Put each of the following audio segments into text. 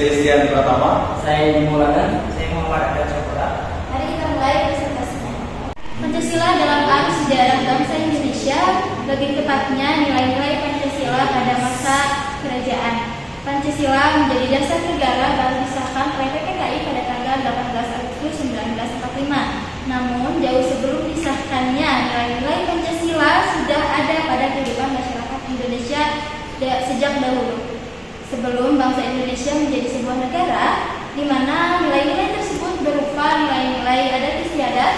Christian Pratama. Saya dimulakan. Saya Muhammad Abdul Syakura. Mari kita mulai presentasinya. Pancasila dalam arti sejarah bangsa Indonesia, lebih tepatnya nilai-nilai Pancasila pada masa kerajaan. Pancasila menjadi dasar negara baru disahkan oleh PPKI pada tanggal 18 Agustus 1945. Namun, jauh sebelum disahkannya, nilai-nilai Pancasila sudah ada pada kehidupan masyarakat Indonesia sejak dahulu. Sebelum bangsa Indonesia menjadi sebuah negara, di mana nilai-nilai tersebut berupa nilai-nilai adat istiadat,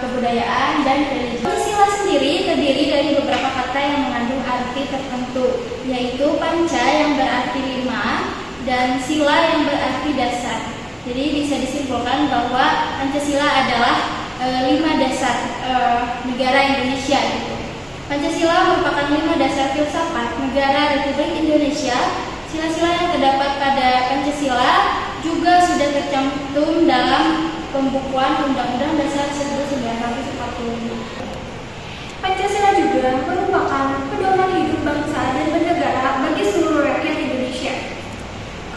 kebudayaan, dan religi. Pancasila sendiri terdiri dari beberapa kata yang mengandung arti tertentu, yaitu panca yang berarti lima dan sila yang berarti dasar. Jadi bisa disimpulkan bahwa Pancasila adalah 5 dasar negara Indonesia. Gitu. Pancasila merupakan 5 dasar filsafat negara Republik Indonesia. Sila-sila yang terdapat pada Pancasila juga sudah tercantum dalam pembukuan Undang-Undang Dasar 1945. Pancasila juga merupakan pedoman hidup bangsa dan bernegara bagi seluruh rakyat Indonesia.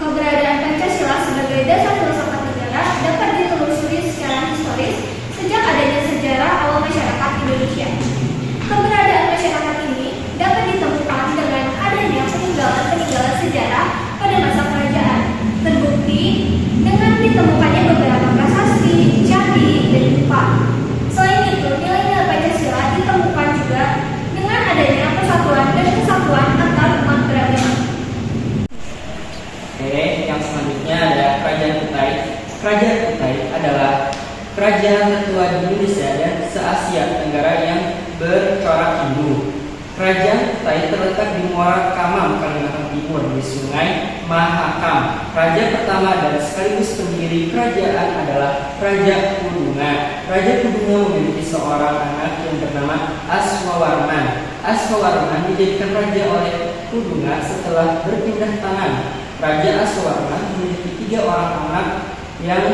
Keberadaan Pancasila sebagai dasar filsafat negara dapat ditelusuri secara historis sejak adanya sejarah awal masyarakat Indonesia. Keberadaan masyarakat ini dapat ditemukan dengan adanya peninggalan-peninggalan sejarah pada masa kerajaan, terbukti dengan ditemukannya beberapa prasasti, candi, dan stupa. Selain itu, nilai-nilai Pancasila ditemukan juga dengan adanya persatuan dan kesatuan antar umat beragama. Oke, yang selanjutnya ada Kerajaan Kutai. Kerajaan Kutai adalah kerajaan tertua di Indonesia dan se-Asia Tenggara yang bercorak Hindu. Kerajaan Kutai terletak di Muara Kamam, Kalimantan Timur, di Sungai Mahakam. Raja pertama dan sekaligus pendiri kerajaan adalah Raja Kudunga. Raja Kudunga memiliki seorang anak yang bernama Aswawarman. Aswawarman dijadikan raja oleh Kudunga setelah berpindah tangan. Raja Aswawarman memiliki 3 orang anak yang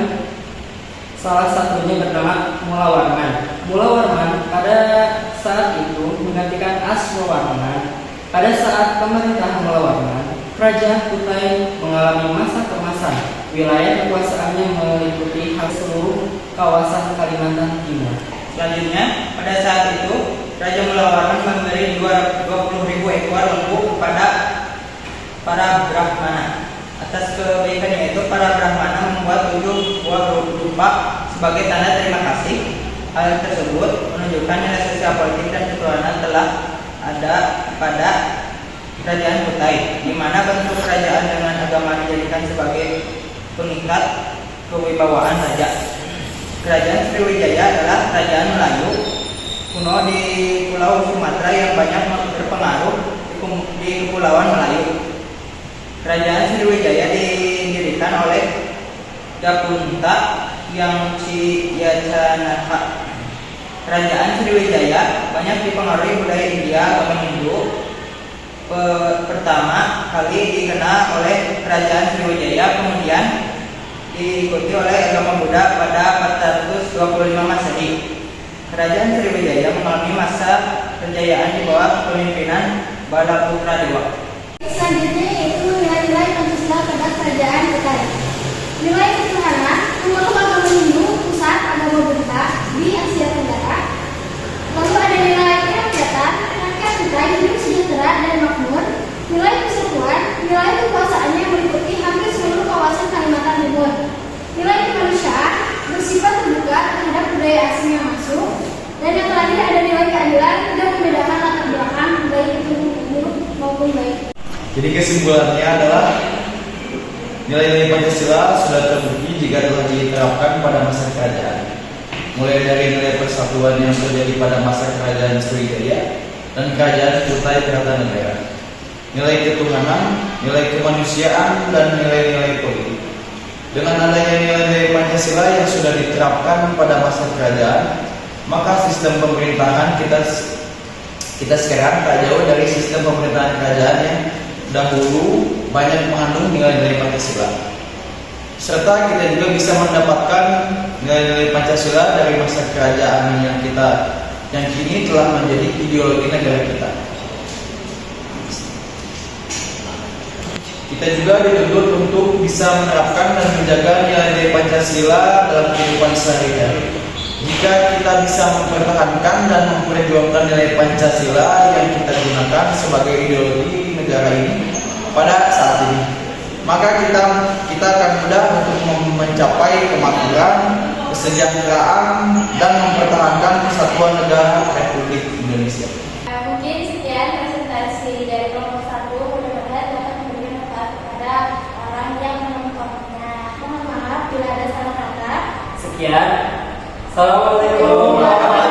salah satunya bernama Mulawarman. Mulawarman pada saat itu menggantikan Aswawarman. Pada saat pemerintahan Mulawarman, Kerajaan Kutai mengalami masa kemasan. Wilayah kekuasaannya meliputi seluruh kawasan Kalimantan Timur. Selanjutnya, pada saat itu Raja Mulawarman memberi 20.000 ekor lembu kepada para Brahmana. Atas kebaikannya itu, para Brahmana membuat 7 buah dupa sebagai tanda terima kasih. Hal tersebut menunjukkan nilai sosial politik dan ketuhanan telah ada pada Kerajaan Kutai, di mana bentuk kerajaan dengan agama dijadikan sebagai pengikat kewibawaan raja. Kerajaan Sriwijaya adalah kerajaan Melayu kuno di Pulau Sumatera yang banyak berpengaruh di Kepulauan Melayu. Kerajaan Sriwijaya didirikan oleh Dapunta yang Ciyacanaka. Kerajaan Sriwijaya banyak dipengaruhi budaya India, agama Hindu. Pertama kali dikenal oleh Kerajaan Sriwijaya, kemudian diikuti oleh agama Buddha pada 425 Masehi. Kerajaan Sriwijaya mengalami masa kejayaan di bawah kepemimpinan Balaputra Dewa. Selanjutnya yaitu nilai-nilai Pancasila pada Kerajaan Kutai. Nilai ketuhanan memeluk agama Hindu, pusat agama Buddha di Asia Tenggara. Lalu ada nilai kerakyatan, rakyat Kutai hidup sejahtera dan makmur. Nilai persatuan, nilai kekuasaannya meliputi hampir seluruh kawasan Kalimantan Timur. Nilai kemanusiaan bersifat terbuka terhadap budaya asing yang masuk. Dan yang terakhir ada nilai keadilan dan membedakan latar belakang baik itu buruk maupun baik. Jadi kesimpulannya adalah nilai-nilai Pancasila sudah terbukti jika telah diterapkan pada masa kerajaan. Mulai dari nilai persatuan yang terjadi pada masa kerajaan Sriwijaya dan kerajaan Kutai Kartanegara, nilai ketuhanan, nilai kemanusiaan, dan nilai-nilai politik. Dengan adanya nilai-nilai Pancasila yang sudah diterapkan pada masa kerajaan, maka sistem pemerintahan kita sekarang tak jauh dari sistem pemerintahan kerajaan yang dahulu banyak mengandung nilai-nilai Pancasila. Serta kita juga bisa mendapatkan nilai-nilai Pancasila dari masa kerajaan yang kini telah menjadi ideologi negara kita. Kita Kita juga dituntut untuk bisa menerapkan dan menjaga nilai-nilai Pancasila dalam kehidupan sehari-hari. Jika kita bisa mempertahankan dan memperjuangkan nilai Pancasila yang kita gunakan sebagai ideologi negara ini pada saat ini, maka kita akan mudah untuk mencapai kemakmuran, kesejahteraan, dan mempertahankan kesatuan negara Republik Indonesia. Mungkin sekian presentasi dari kelompok 1, mudah-mudahan dapat memberikan manfaat kepada orang yang menontonnya. Mohon maaf bila ada salah kata. Sekian. Assalamualaikum warahmatullahi wabarakatuh.